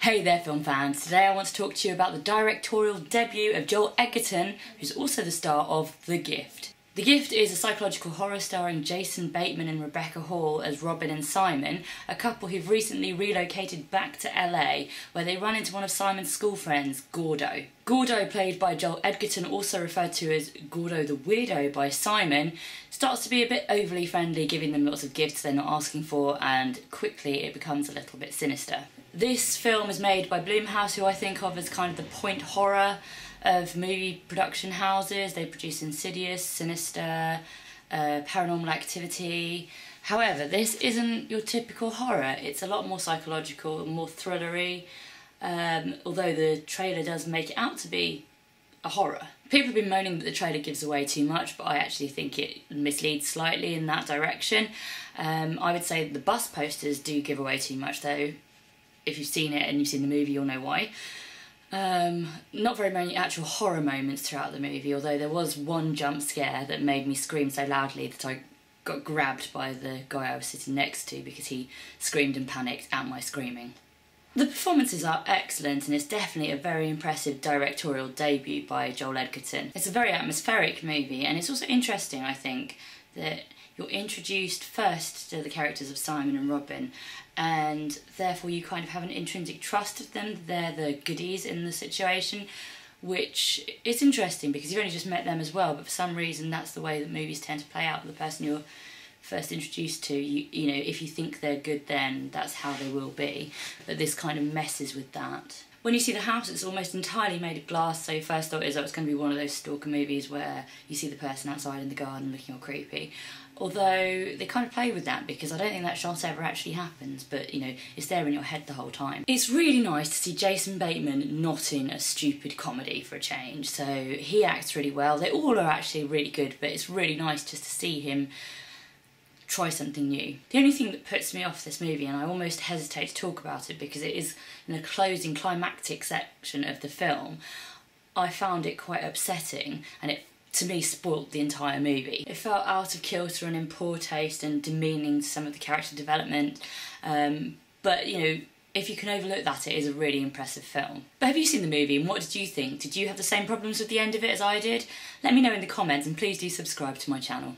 Hey there film fans, today I want to talk to you about the directorial debut of Joel Edgerton, who's also the star of The Gift. The Gift is a psychological horror starring Jason Bateman and Rebecca Hall as Robin and Simon, a couple who've recently relocated back to LA, where they run into one of Simon's school friends, Gordo. Gordo, played by Joel Edgerton, also referred to as Gordo the Weirdo by Simon, starts to be a bit overly friendly, giving them lots of gifts they're not asking for, and quickly it becomes a little bit sinister. This film is made by Blumhouse, who I think of as kind of the point horror of movie production houses. They produce Insidious, Sinister, Paranormal Activity. However, this isn't your typical horror. It's a lot more psychological, more thrillery, although the trailer does make it out to be a horror. People have been moaning that the trailer gives away too much, but I actually think it misleads slightly in that direction. I would say the bus posters do give away too much, though. If you've seen it and you've seen the movie, you'll know why. Not very many actual horror moments throughout the movie, although there was one jump scare that made me scream so loudly that I got grabbed by the guy I was sitting next to because he screamed and panicked at my screaming. The performances are excellent, and it's definitely a very impressive directorial debut by Joel Edgerton. It's a very atmospheric movie, and it's also interesting, I think, that you're introduced first to the characters of Simon and Robin, and therefore you kind of have an intrinsic trust of them. They're the goodies in the situation, which is interesting because you've only just met them as well, but for some reason that's the way that movies tend to play out. The person you're first introduced to, you know, if you think they're good, then that's how they will be, but this kind of messes with that. When you see the house, it's almost entirely made of glass, so your first thought is that it's going to be one of those stalker movies where you see the person outside in the garden looking all creepy. Although they kind of play with that because I don't think that shot ever actually happens, but you know, it's there in your head the whole time. It's really nice to see Jason Bateman not in a stupid comedy for a change, so he acts really well. They all are actually really good, but it's really nice just to see him try something new. The only thing that puts me off this movie, and I almost hesitate to talk about it because it is in the closing climactic section of the film, I found it quite upsetting, and it to me spoilt the entire movie. It felt out of kilter and in poor taste and demeaning to some of the character development, but you know, if you can overlook that, it is a really impressive film. But have you seen the movie, and what did you think? Did you have the same problems with the end of it as I did? Let me know in the comments, and please do subscribe to my channel.